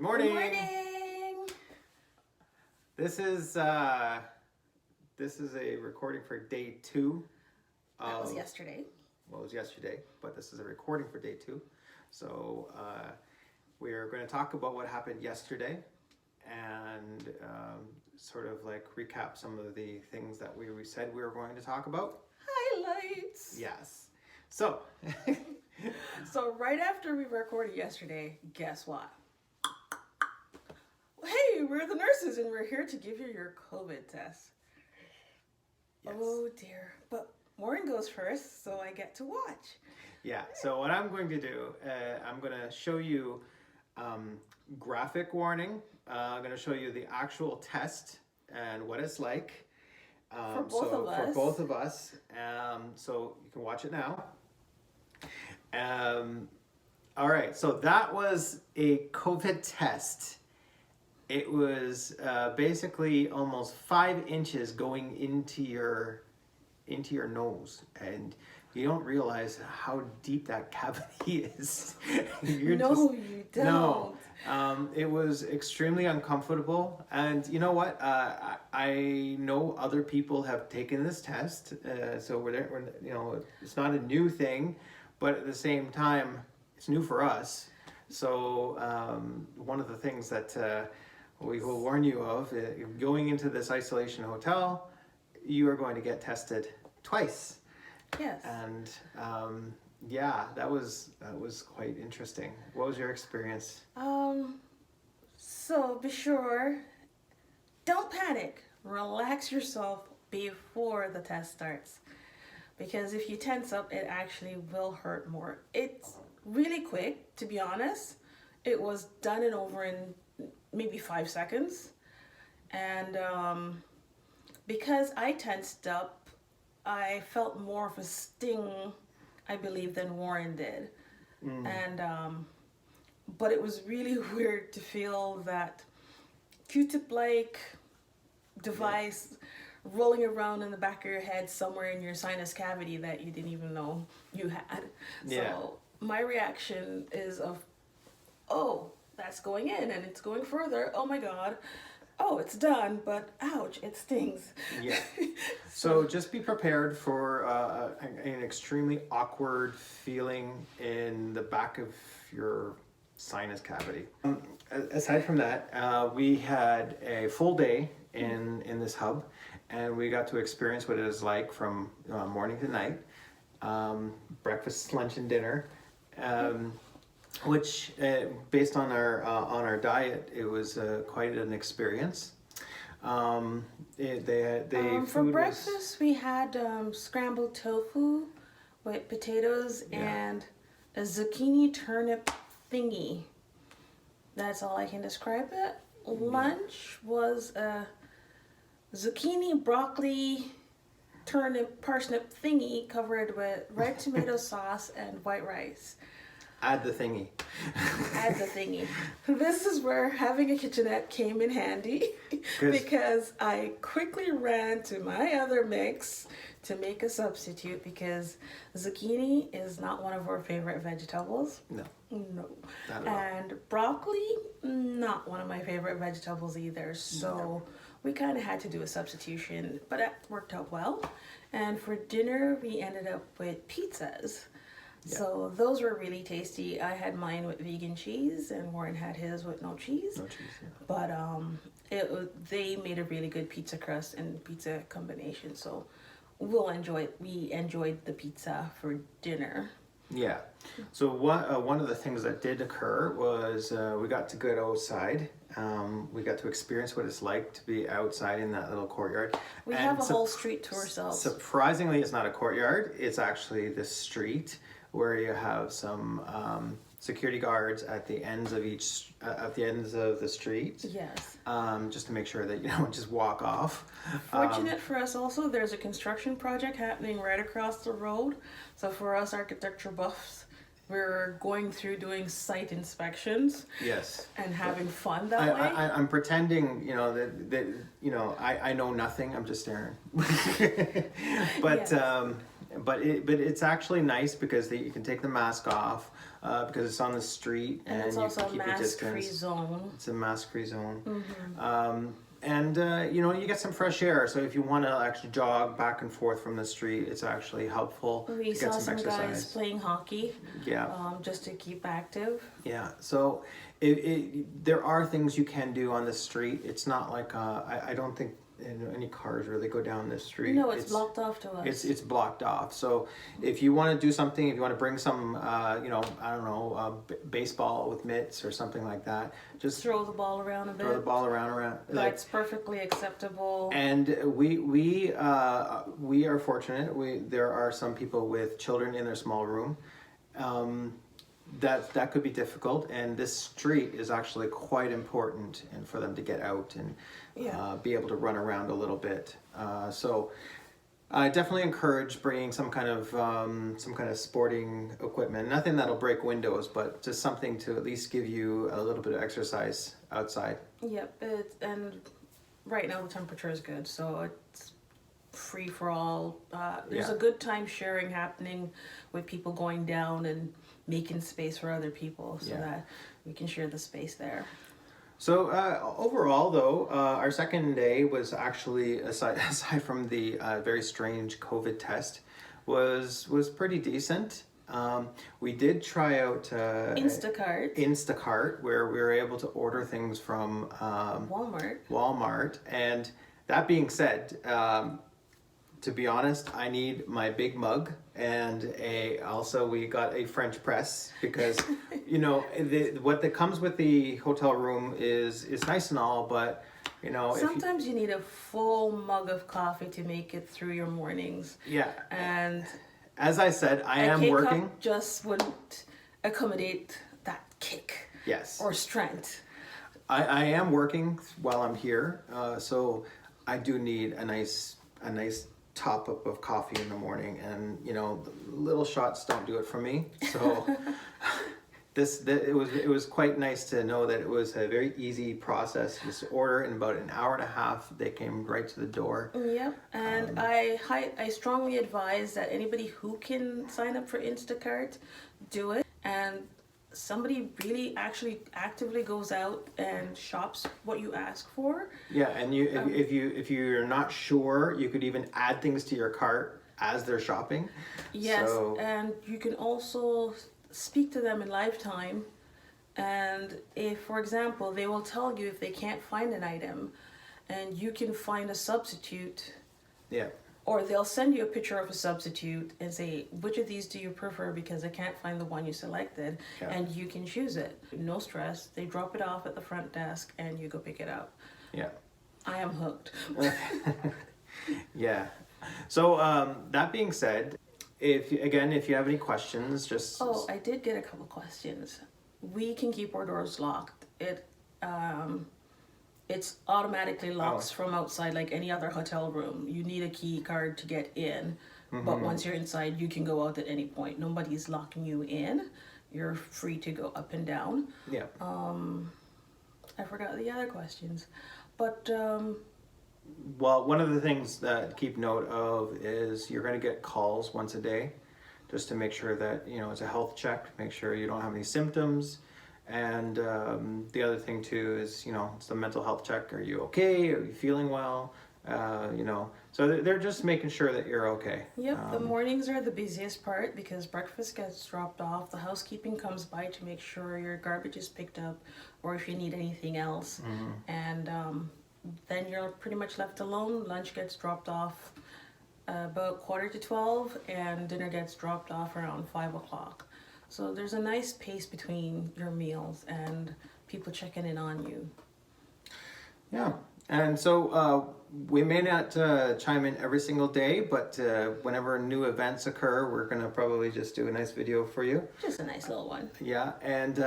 morning. Good morning. This is a recording for day 2. That was yesterday. Well, it was yesterday, but this is a recording for day 2. So we're going to talk about what happened yesterday and sort of like recap some of the things that we said we were going to talk about. Highlights. Yes. So. So right after we recorded yesterday, guess what? Hey, we're the nurses and we're here to give you your COVID test. Yes. Oh dear. But Maureen goes first, so I get to watch. Yeah, so what I'm going to do, I'm going to show you graphic warning. I'm going to show you the actual test and what it's like. For both of us. So you can watch it now. All right, so that was a COVID test. It was basically almost 5 inches going into your nose, and you don't realize how deep that cavity is. You don't. No, it was extremely uncomfortable, and you know what? I know other people have taken this test, so we're it's not a new thing, but at the same time, it's new for us. So one of the things that we will warn you of, going into this isolation hotel, you are going to get tested twice. Yes. And yeah, that was quite interesting. What was your experience? So be sure, don't panic. Relax yourself before the test starts. Because if you tense up, it actually will hurt more. It's really quick, to be honest. It was done and over in maybe 5 seconds. And because I tensed up, I felt more of a sting, I believe, than Warren did. And but it was really weird to feel that Q-tip-like device rolling around in the back of your head somewhere in your sinus cavity that you didn't even know you had. Yeah. So my reaction is of, oh, that's going in and it's going further. Oh my God. Oh, it's done, but ouch, it stings. Yeah. So just be prepared for an extremely awkward feeling in the back of your sinus cavity. Aside from that, we had a full day in this hub, and we got to experience what it is like from morning to night. Breakfast, lunch, and dinner. Which, based on our diet, it was quite an experience. For breakfast, we had scrambled tofu with potatoes and a zucchini turnip thingy. That's all I can describe it. Lunch was a zucchini, broccoli, turnip, parsnip thingy covered with red tomato sauce and white rice. Add the thingy. Add the thingy. This is where having a kitchenette came in handy because I quickly ran to my other mix to make a substitute because zucchini is not one of our favorite vegetables. No. No. Not at all. And broccoli, not one of my favorite vegetables either. So we kind of had to do a substitution, but it worked out well. And for dinner, we ended up with pizzas. Yeah. So those were really tasty. I had mine with vegan cheese, and Warren had his with no cheese. No cheese, yeah. But they made a really good pizza crust and pizza combination. So we enjoyed the pizza for dinner. Yeah. So one of the things that did occur was we got to go outside. We got to experience what it's like to be outside in that little courtyard. We have a whole street to ourselves. Surprisingly, it's not a courtyard. It's actually the street where you have some security guards at the ends of the street. Yes. Just to make sure that you don't just walk off. Fortunate for us also, there's a construction project happening right across the road. So for us architecture buffs, we're going through doing site inspections. Yes. And having fun that way. I'm pretending, that I know nothing. I'm just staring. But but it's actually nice because you can take the mask off because it's on the street And it's you also can a keep your mask-free distance. zone. It's a mask-free zone. Mm-hmm. And you know, you get some fresh air. So if you want to actually jog back and forth from the street, it's actually helpful We to saw get some some exercise. guys playing hockey, Yeah. just to keep active. Yeah, so there are things you can do on the street. It's not like I don't think any cars really go down this street. No, it's blocked off to us. It's blocked off. So if you want to do something, if you want to bring some, you know, I don't know, baseball with mitts or something like that, just Throw the ball around a bit. throw the ball around. That's perfectly acceptable. And we are fortunate. There are some people with children in their small room. That could be difficult, and this street is actually quite important, and for them to get out and be able to run around a little bit. So I definitely encourage bringing some kind of sporting equipment. Nothing that'll break windows, but just something to at least give you a little bit of exercise outside. Yep, and right now the temperature is good, so it's free for all. There's a good time sharing happening with people going down and making space for other people so that we can share the space there. So overall, though, our second day was actually, aside from the very strange COVID test, was pretty decent. We did try out Instacart, where we were able to order things from Walmart. And that being said, to be honest, I need my big mug, and also we got a French press because you know what that comes with the hotel room is nice and all, but you know sometimes you need a full mug of coffee to make it through your mornings. Yeah. And as I said, I am working. K-cup just wouldn't accommodate that kick. Yes. Or strength. I am working while I'm here, so I do need a nice top up of coffee in the morning, and you know, the little shots don't do it for me. So it was quite nice to know that it was a very easy process. Just order in about an hour and a half. They came right to the door. Yep, and I strongly advise that anybody who can sign up for Instacart, do it. And somebody really actually actively goes out and shops what you ask for. Yeah, and if you're not sure, you could even add things to your cart as they're shopping. Yes, and you can also speak to them in lifetime, and if, for example, they will tell you if they can't find an item, and you can find a substitute. Yeah. Or they'll send you a picture of a substitute and say, which of these do you prefer, because I can't find the one you selected, and you can choose it. No stress. They drop it off at the front desk and you go pick it up. Yeah. I am hooked. Yeah. So that being said, if you have any questions, just... Oh, I did get a couple questions. We can keep our doors locked. It's automatically locks from outside like any other hotel room. You need a key card to get in, but once you're inside, you can go out at any point. Nobody's locking you in. You're free to go up and down. Yeah. I forgot the other questions, but well, one of the things that keep note of is you're going to get calls once a day, just to make sure that, you know, it's a health check, make sure you don't have any symptoms. And the other thing too is, you know, it's the mental health check. Are you okay? Are you feeling well? You know, so they're just making sure that you're okay. Yep, the mornings are the busiest part because breakfast gets dropped off. The housekeeping comes by to make sure your garbage is picked up, or if you need anything else. And then you're pretty much left alone. Lunch gets dropped off about 11:45, and dinner gets dropped off around 5 o'clock. So there's a nice pace between your meals and people checking in on you. Yeah, and so we may not chime in every single day, but whenever new events occur, we're gonna probably just do a nice video for you. Just a nice little one. Yeah, and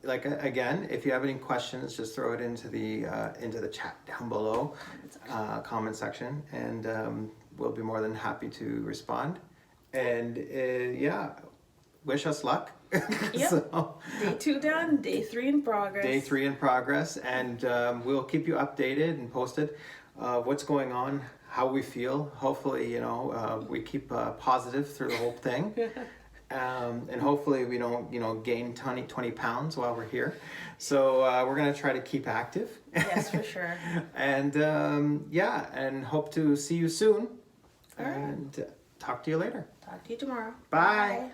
like again, if you have any questions, just throw it into the chat down below, comment section, and we'll be more than happy to respond. And yeah. Wish us luck. Yep. So, Day 2 done, Day 3 in progress. Day 3 in progress, and we'll keep you updated and posted what's going on, how we feel. Hopefully, we keep positive through the whole thing. And hopefully we don't, gain 20 pounds while we're here. So we're going to try to keep active. Yes, for sure. And and hope to see you soon. All right. And talk to you later. Talk to you tomorrow. Bye.